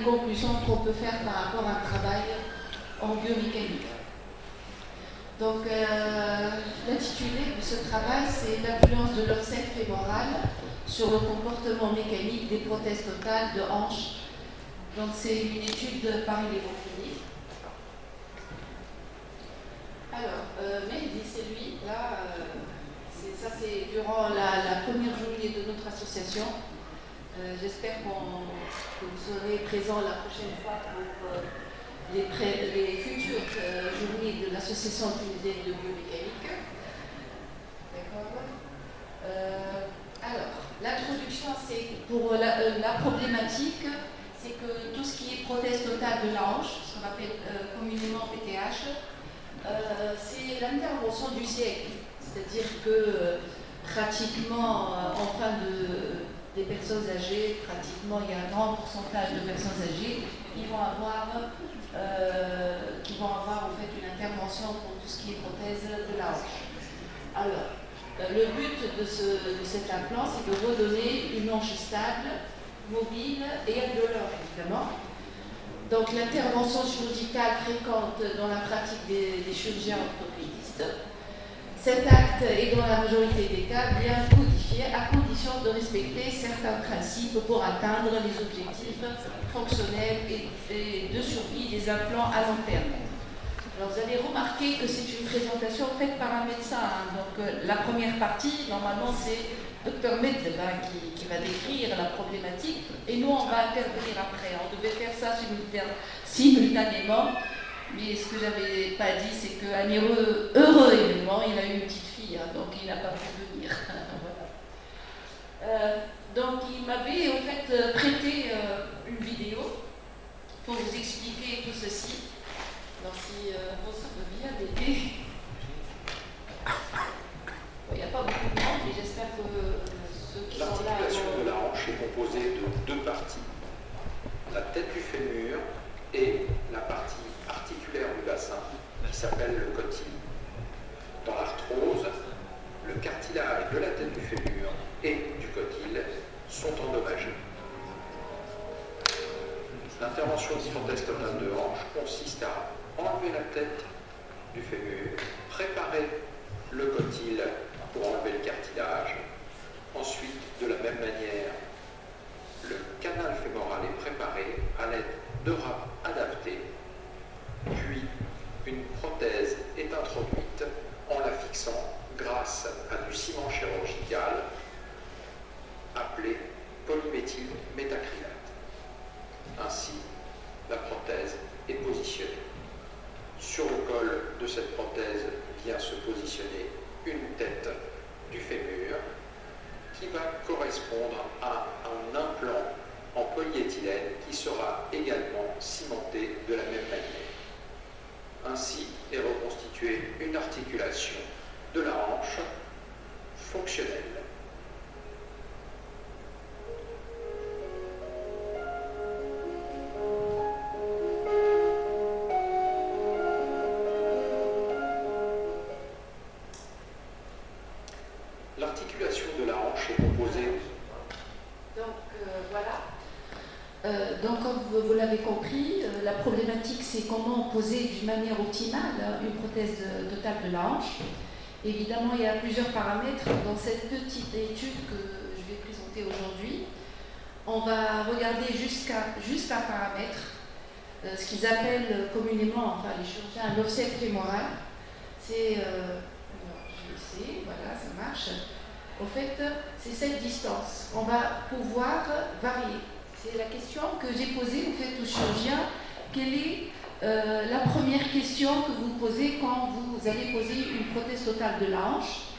des conclusions qu'on peut faire par rapport à un travail en biomécanique. Donc, l'intitulé de ce travail, c'est l'influence de l'offset fémoral sur le comportement mécanique des prothèses totales de hanches. Donc, c'est une étude par une hémophilie. Alors, Mehdi, c'est lui, là, ça c'est durant la première journée de notre association. J'espère que vous serez présents la prochaine fois pour les futures journées de l'association tunisienne de biomécanique. D'accord. Alors, l'introduction, c'est pour la problématique, c'est que tout ce qui est prothèse totale de la hanche, ce qu'on appelle communément PTH, c'est l'intervention du siècle. C'est-à-dire que pratiquement, en fin des personnes âgées, pratiquement il y a un grand pourcentage de personnes âgées qui vont avoir en fait une intervention pour tout ce qui est prothèse de la hanche. Alors, le but de cet implant, c'est de redonner une hanche stable, mobile et indolore, évidemment. Donc, l'intervention chirurgicale fréquente dans la pratique des chirurgiens orthopédistes. Cet acte est dans la majorité des cas bien codifié à condition de respecter certains principes pour atteindre les objectifs fonctionnels et de survie des implants à long terme. Alors vous avez remarqué que c'est une présentation faite par un médecin. Donc la première partie, normalement, c'est Dr Medleb qui va décrire la problématique et nous, on va intervenir après. On devait faire ça simultanément. Mais ce que je n'avais pas dit, c'est qu'un heureux événement, il a eu une petite fille, donc il n'a pas pu venir. Voilà. Donc il m'avait en fait prêté une vidéo pour vous expliquer tout ceci. Alors si ça veut bien m'aider. Il n'y a pas beaucoup de monde, mais j'espère que ceux qui sont là... L'articulation de la hanche est composée de deux parties. La tête du fémur et la partie articulaire du bassin qui s'appelle le cotyle. Dans l'arthrose, le cartilage de la tête du fémur et du cotyle sont endommagés. L'intervention de prothèse totale de hanche consiste à enlever la tête du fémur, préparer le cotyle pour enlever le cartilage. Ensuite, de la même manière, le canal fémoral est préparé à l'aide de râpes adaptées. Puis, une prothèse est introduite en la fixant grâce à du ciment chirurgical appelé polyméthylmétacrylate. Ainsi, la prothèse est positionnée. Sur le col de cette prothèse vient se positionner une tête du fémur qui va correspondre à un implant en polyéthylène qui sera également cimenté de la même manière. Ainsi est reconstituée une articulation de la hanche fonctionnelle. L'articulation de la hanche est composée. Donc voilà. Donc comme vous l'avez compris, la problématique c'est comment poser d'une manière optimale une prothèse totale de la hanche. Évidemment, il y a plusieurs paramètres dans cette petite étude que je vais présenter aujourd'hui. On va regarder juste un paramètre, ce qu'ils appellent communément, enfin les chirurgiens, l'offset fémoral. C'est, je vais essayer, voilà, ça marche. Au fait, c'est cette distance. On va pouvoir varier. C'est la question que j'ai posée au fait aux chirurgiens. Quelle est la première question que vous posez quand vous allez poser une prothèse totale de la hanche?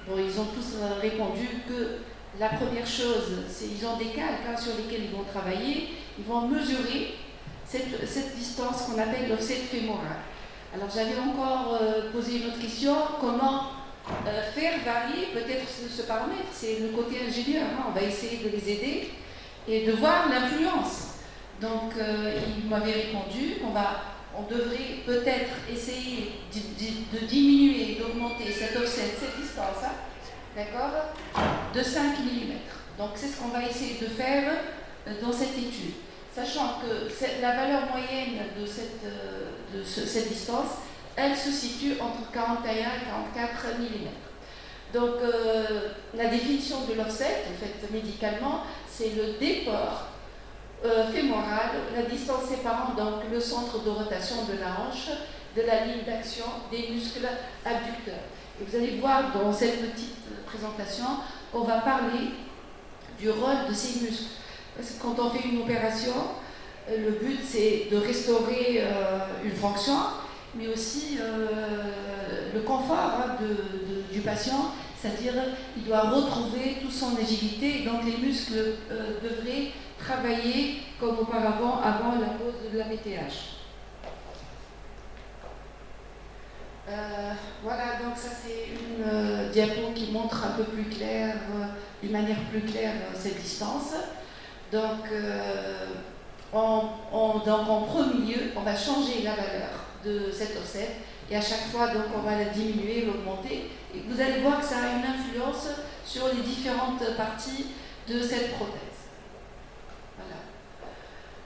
Bon, ils ont tous répondu que la première chose, c'est qu'ils ont des calques sur lesquels ils vont travailler. Ils vont mesurer cette distance qu'on appelle l'offset fémoral. Alors j'avais encore posé une autre question, comment faire varier peut-être ce paramètre? C'est le côté ingénieur, hein. On va essayer de les aider et de voir l'influence. Donc il m'avait répondu qu'on devrait peut-être essayer de diminuer, d'augmenter cette offset, cette distance, hein, d'accord, de 5 mm. Donc c'est ce qu'on va essayer de faire dans cette étude, sachant que la valeur moyenne de cette distance, elle se situe entre 41 et 44 mm. Donc la définition de l'offset, en fait, médicalement, c'est le déport fémoral, la distance séparant donc le centre de rotation de la hanche de la ligne d'action des muscles abducteurs. Et vous allez voir dans cette petite présentation qu'on va parler du rôle de ces muscles. Parce que quand on fait une opération, le but c'est de restaurer une fonction, mais aussi le confort du patient, c'est-à-dire qu'il doit retrouver toute son agilité, donc les muscles devraient travailler comme auparavant, avant la pose de la BTH. Voilà, donc ça c'est une diapo qui montre un peu plus clair, d'une manière plus claire, cette distance. Donc, en premier lieu, on va changer la valeur de cet offset et à chaque fois, donc, on va la diminuer, l'augmenter. Et vous allez voir que ça a une influence sur les différentes parties de cette prothèse. Voilà.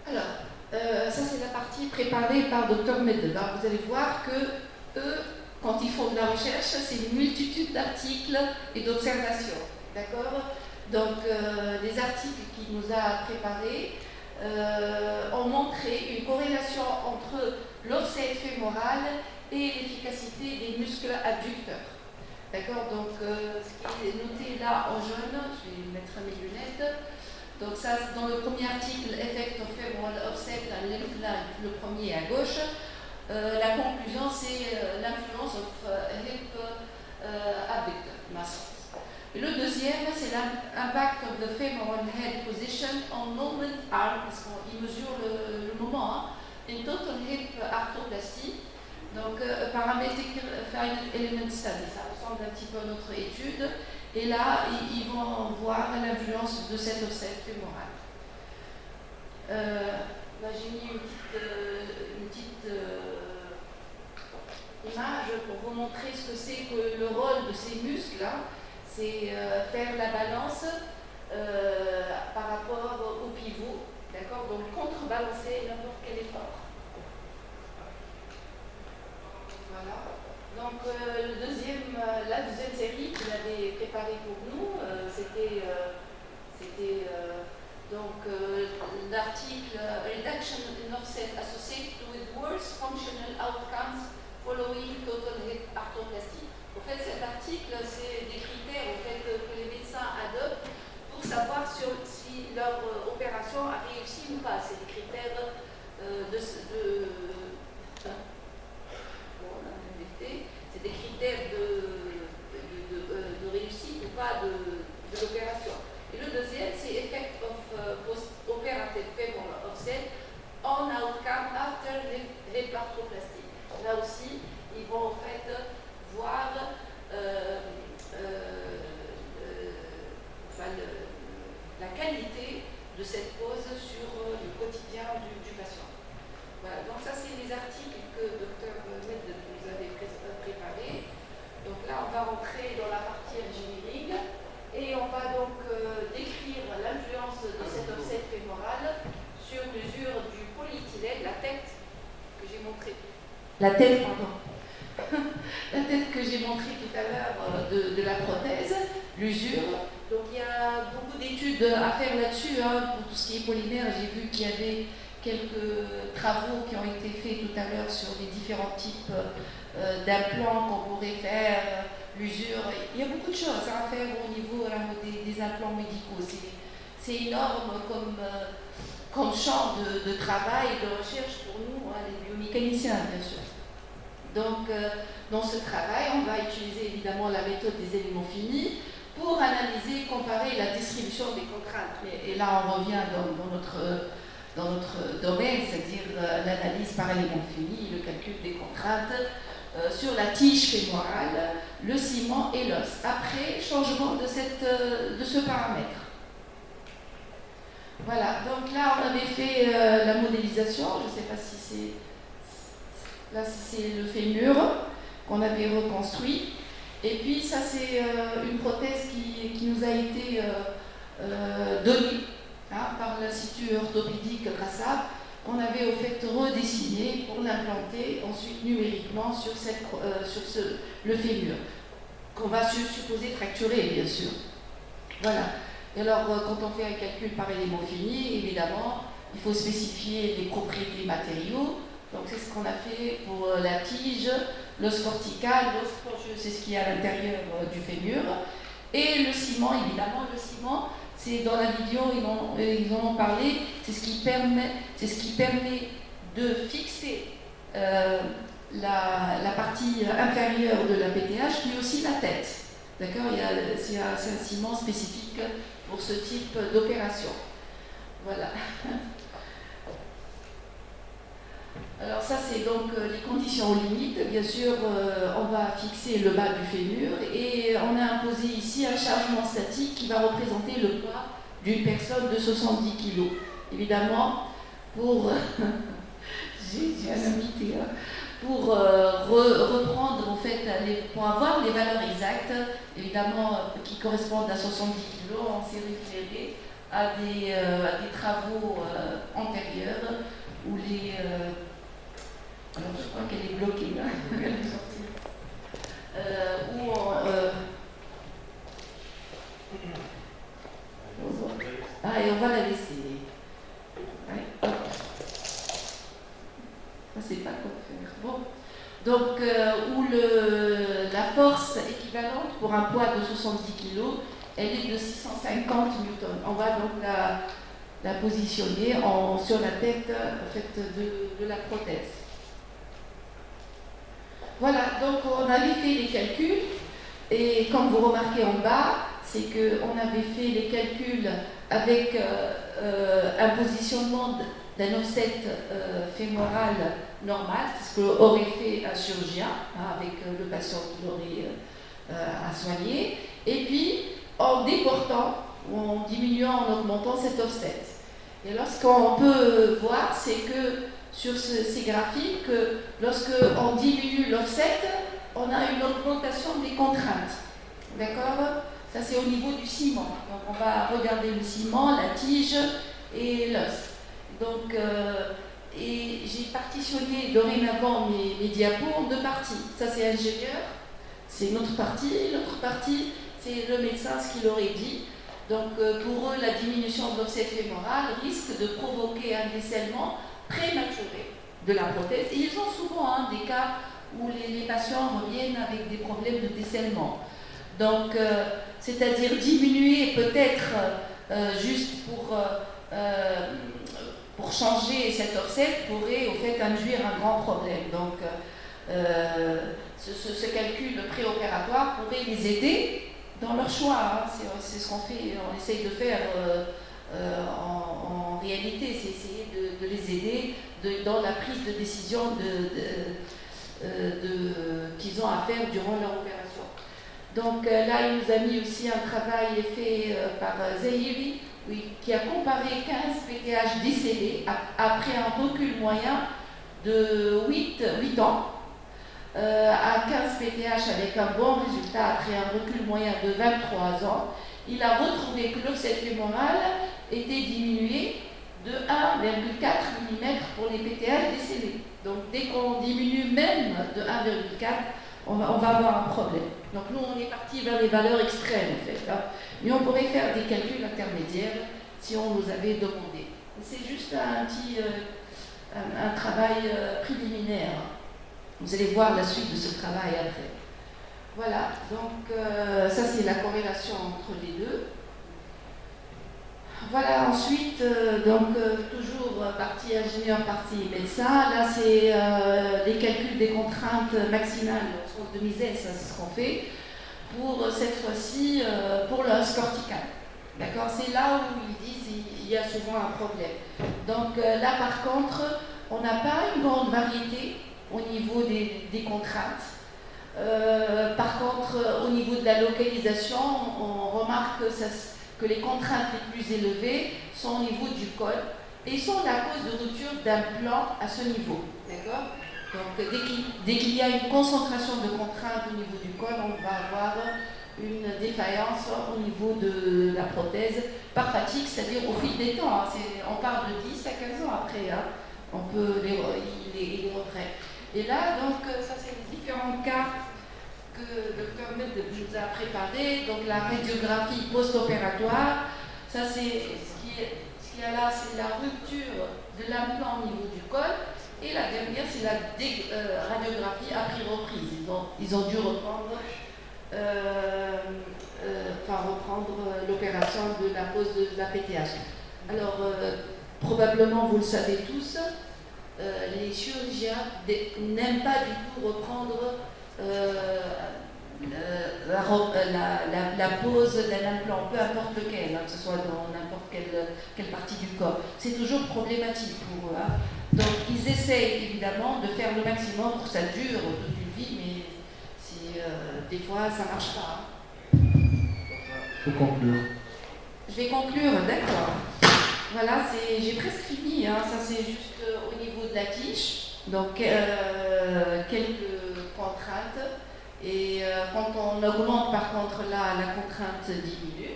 Alors, ça c'est la partie préparée par Dr Medel. Vous allez voir que eux, quand ils font de la recherche, c'est une multitude d'articles et d'observations. D'accord ? Donc, les articles qu'il nous a préparés ont montré une corrélation entre l'offset fémoral et l'efficacité des muscles abducteurs. D'accord ? Donc, ce qui est noté là en jaune, je vais mettre mes lunettes. Donc, ça, dans le premier article, Effect of Femoral Offset and Lymph Line, le premier à gauche, la conclusion, c'est l'influence of hip abductor muscles. Et le deuxième, c'est l'impact of the femoral head position on moment arm, parce qu'il mesure le moment, in total hip arthroplasty. Donc, parametric final element study, ça ressemble un petit peu à notre étude. Et là, ils vont voir l'influence de cet offset fémoral. Là, j'ai mis une petite image pour vous montrer ce que c'est que le rôle de ces muscles. C'est faire la balance par rapport au pivot, d'accord ? Donc contrebalancer n'importe quel effort. Voilà. Donc la deuxième série que vous avez préparée pour nous, c'était donc l'article Reduction in Offset Associated with Worse Functional Outcomes Following Total Hip Arthroplasty. En fait, cet article, c'est des critères en fait, que les médecins adoptent pour savoir si leur opération a réussi ou pas. C'est des critères c'est des critères de réussite ou pas de l'opération. Et le deuxième, c'est Effect of Post-Operative Femoral Offset on Outcome After Hip Arthroplasty. Là aussi, ils vont en fait voir la qualité de cette pose sur le quotidien du patient. Voilà, donc ça c'est les articles que Dr Medel nous avait préparés. Donc là on va rentrer dans la partie engineering et on va donc décrire l'influence de cet offset fémoral sur mesure du polyéthylène, la tête que j'ai montrée. La tête que j'ai montrée tout à l'heure de la prothèse, l'usure. Donc il y a beaucoup d'études à faire là-dessus, pour tout ce qui est polymère. J'ai vu qu'il y avait quelques travaux qui ont été faits tout à l'heure sur les différents types d'implants qu'on pourrait faire, l'usure. Il y a beaucoup de choses à faire au niveau des implants médicaux. C'est énorme comme champ de travail et de recherche pour nous, les biomécaniciens, bien sûr. Donc, dans ce travail, on va utiliser évidemment la méthode des éléments finis pour analyser et comparer la distribution des contraintes. Et là, on revient dans notre domaine, c'est-à-dire l'analyse par éléments finis, le calcul des contraintes sur la tige fémorale, le ciment et l'os. Après, changement de ce paramètre. Voilà, donc là, on avait fait la modélisation. Je ne sais pas si c'est... Là, c'est le fémur qu'on avait reconstruit. Et puis, ça, c'est une prothèse qui nous a été donnée hein, par l'Institut orthopédique Grassat, qu'on avait au fait redessiné pour l'implanter ensuite numériquement sur, le fémur, qu'on va supposer fracturer, bien sûr. Voilà. Et alors, quand on fait un calcul par élément fini, évidemment, il faut spécifier les propriétés matériaux. Donc, c'est ce qu'on a fait pour la tige, l'os cortical, l'os spongieux, c'est ce qui est à l'intérieur du fémur. Et le ciment, évidemment, le ciment, c'est dans la vidéo, ils en ont parlé, c'est ce qui permet de fixer la partie inférieure de la PTH, mais aussi la tête. D'accord, c'est un ciment spécifique pour ce type d'opération. Voilà. Alors ça, c'est donc les conditions limites. Bien sûr, on va fixer le bas du fémur et on a imposé ici un chargement statique qui va représenter le poids d'une personne de 70 kg. Évidemment, pour j'ai un invité, hein, pour reprendre en fait, pour avoir les valeurs exactes, évidemment qui correspondent à 70 kg, on s'est référé à des travaux antérieurs où les alors je crois qu'elle est bloquée là, elle est sortie. Et on va la laisser. Ouais, hop. Ça c'est pas quoi faire. Bon. Donc, où la force équivalente pour un poids de 70 kg, elle est de 650 newtons. On va donc la positionner sur la tête en fait, de la prothèse. Voilà, donc on avait fait les calculs, et comme vous remarquez en bas, c'est qu'on avait fait les calculs avec un positionnement d'un offset fémoral normal, c'est ce qu'aurait fait un chirurgien, hein, avec le patient qui l'aurait à soigner, et puis en déportant, ou en diminuant, en augmentant cet offset. Et alors ce qu'on peut voir, c'est que sur ces graphiques, lorsque on diminue l'offset, on a une augmentation des contraintes. D'accord? Ça, c'est au niveau du ciment. Donc, on va regarder le ciment, la tige et l'os. Donc, et j'ai partitionné dorénavant mes diapos en deux parties. Ça, c'est ingénieur, c'est notre partie. L'autre partie, c'est le médecin, ce qu'il aurait dit. Donc, pour eux, la diminution de l'offset fémoral risque de provoquer un décèlement prématuré de la prothèse. Et ils ont souvent des cas où les patients reviennent avec des problèmes de décèlement. Donc, c'est-à-dire diminuer peut-être juste pour changer cet offset pourrait au fait induire un grand problème. Donc, ce calcul préopératoire pourrait les aider dans leur choix. Hein. C'est ce qu'on fait, on essaye de faire en réalité, c'est essayer de les aider dans la prise de décision qu'ils ont à faire durant leur opération. Donc là, il nous a mis aussi un travail fait par Zahiri, qui a comparé 15 PTH décédés après un recul moyen de 8 ans à 15 PTH avec un bon résultat après un recul moyen de 23 ans. Il a retrouvé que l'offset fémoral était diminué de 1,4 mm pour les PTH décédés. Donc dès qu'on diminue même de 1,4, on va avoir un problème. Donc nous, on est parti vers les valeurs extrêmes, en fait. Hein. Mais on pourrait faire des calculs intermédiaires si on nous avait demandé. C'est juste un petit un travail préliminaire. Vous allez voir la suite de ce travail après. Voilà, donc ça c'est la corrélation entre les deux. Voilà, ensuite, toujours partie ingénieur, partie médecin. Là, c'est les calculs des contraintes maximales de misère, ça c'est ce qu'on fait, pour cette fois-ci, pour l'os cortical. D'accord? C'est là où ils disent qu'il y a souvent un problème. Donc là, par contre, on n'a pas une grande variété au niveau des contraintes. Par contre, au niveau de la localisation, on remarque que les contraintes les plus élevées sont au niveau du col et sont la cause de rupture d'un plan à ce niveau. D'accord? Donc, dès qu'il y a une concentration de contraintes au niveau du col, on va avoir une défaillance au niveau de la prothèse par fatigue, c'est-à-dire au fil des temps. On parle de 10 à 15 ans après. On peut les retraits. Et là, donc, ça c'est les différents cas que le Dr Med nous a préparés. Donc la radiographie post-opératoire, ça c'est ce qu'il y a là, c'est la rupture de l'implant au niveau du col. Et la dernière, c'est la radiographie après reprise. Ils ont dû reprendre l'opération de la pose de la PTH. Alors, probablement, vous le savez tous, les chirurgiens n'aiment pas du tout reprendre la pose d'un implant, peu importe lequel, que ce soit dans n'importe quelle partie du corps. C'est toujours problématique pour eux. Donc ils essayent évidemment de faire le maximum pour que ça dure toute une vie, mais des fois ça ne marche pas. Il faut conclure. Je vais conclure, d'accord. Voilà, j'ai presque fini. Ça c'est juste au niveau de la tige. Donc quelques contraintes. Et quand on augmente par contre là, la contrainte diminue.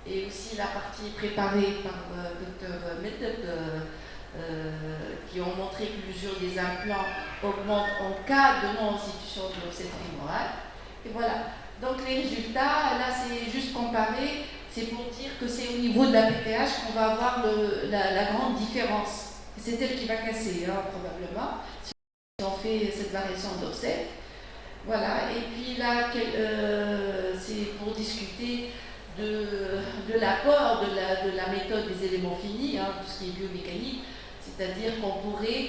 Et aussi la partie préparée par Dr Med, qui ont montré que l'usure des implants augmente en cas de non-restitution de l'ossette fémorale. Et voilà. Donc les résultats, là c'est juste comparé, c'est pour dire que c'est au niveau de la PTH qu'on va avoir la grande différence. C'est elle qui va casser, probablement, si on fait cette variation d'ossette. Voilà, et puis là, c'est pour discuter de l'apport de la méthode des éléments finis, tout ce qui est biomécanique, c'est-à-dire qu'on pourrait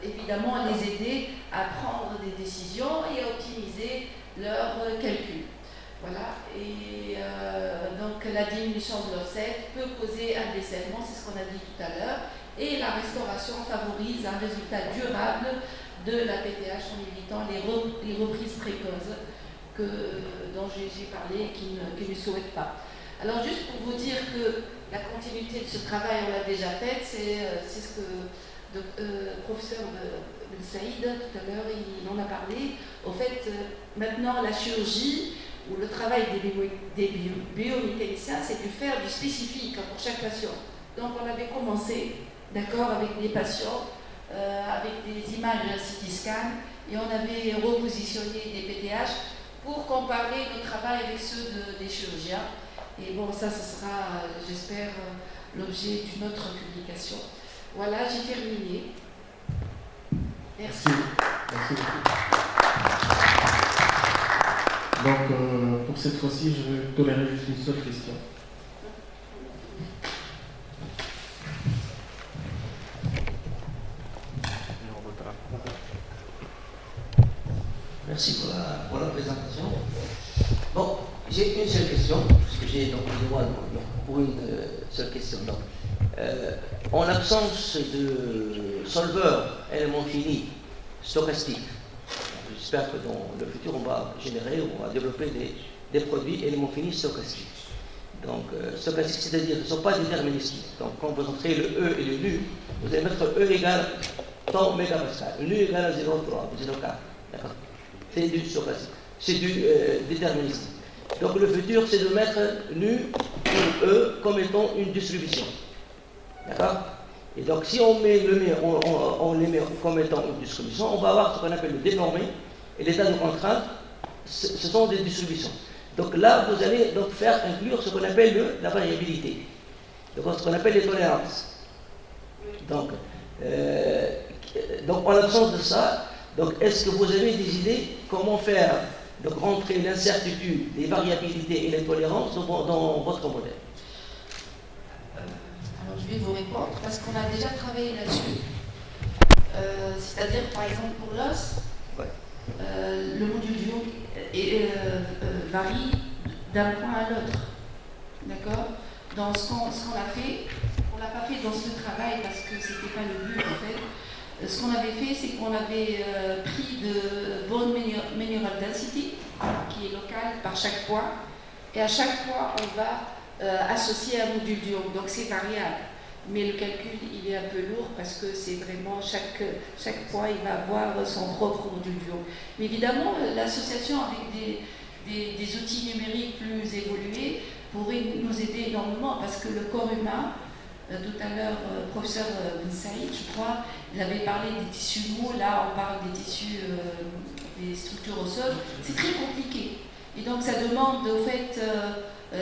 évidemment les aider à prendre des décisions et à optimiser leurs calculs. Voilà, et donc la diminution de l'ossette peut causer un décèlement, c'est ce qu'on a dit tout à l'heure, et la restauration favorise un résultat durable de la PTH en évitant les reprises précoces dont j'ai parlé et qui ne souhaitent pas. Alors juste pour vous dire que la continuité de ce travail, on l'a déjà faite, c'est ce que le professeur Ben Saïd, tout à l'heure, il en a parlé. Au fait, maintenant, la chirurgie ou le travail des biomécaniciens, c'est de faire du spécifique pour chaque patient. Donc on avait commencé, d'accord, avec des patients, avec des images CT scan, et on avait repositionné des PTH pour comparer le travail avec ceux des chirurgiens. Et bon, ça sera, j'espère, l'objet d'une autre publication. Voilà, j'ai terminé. Merci. Merci beaucoup. Donc, pour cette fois-ci, je vais tolérer juste une seule question. Merci pour la présentation. Bon, j'ai une seule question, puisque j'ai donc le droit pour une seule question. Donc, en l'absence de solveurs éléments finis stochastiques, j'espère que dans le futur on va générer, on va développer des produits éléments finis stochastiques. Donc, stochastiques, c'est-à-dire qu'ils ne sont pas déterministiques. Donc, quand vous entrez le E et le NU, vous allez mettre E égale tant mégapascal, NU égale à 0,3 ou 0,4. D'accord? C'est du stochastique, c'est du déterministique. Donc le futur, c'est de mettre nu ou E comme étant une distribution. D'accord? Et donc si on met on les met comme étant une distribution, on va avoir ce qu'on appelle le dénormé et l'état de contrainte, ce sont des distributions. Donc là, vous allez donc faire inclure ce qu'on appelle la variabilité, donc ce qu'on appelle les tolérances. Donc en l'absence de ça, donc, est-ce que vous avez des idées comment faire donc rentrer l'incertitude, les variabilités et les tolérances dans votre modèle? Alors, je vais vous répondre parce qu'on a déjà travaillé là-dessus. C'est-à-dire, par exemple, pour l'os, le module du haut varie d'un point à l'autre. D'accord? Dans ce qu'on a fait, on ne l'a pas fait dans ce travail parce que ce n'était pas le but en fait. Ce qu'on avait fait, c'est qu'on avait pris de bone mineral density, qui est local par chaque point, et à chaque point, on va associer un module du haut. Donc c'est variable, mais le calcul, il est un peu lourd parce que c'est vraiment chaque point, il va avoir son propre module du haut. Mais évidemment, l'association avec des outils numériques plus évolués pourrait nous aider énormément parce que le corps humain, tout à l'heure, professeur Ben Saïd, je crois, il avait parlé des tissus mous, là on parle des tissus, des structures osseuses, c'est très compliqué. Et donc ça demande au fait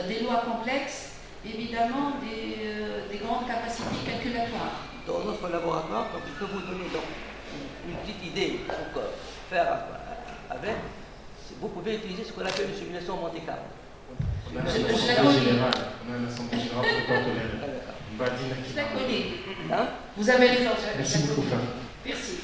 des lois complexes, évidemment des grandes capacités calculatoires. Dans notre laboratoire, donc, je peux vous donner donc, une petite idée pour faire avec. Vous pouvez utiliser ce qu'on appelle une simulation Monte Carlo. On a un assemblée générale. On a un assemblée générale pour contrôler. Je la connais. Hein? Vous avez raison, je la Merci beaucoup, connais. Fab. Merci.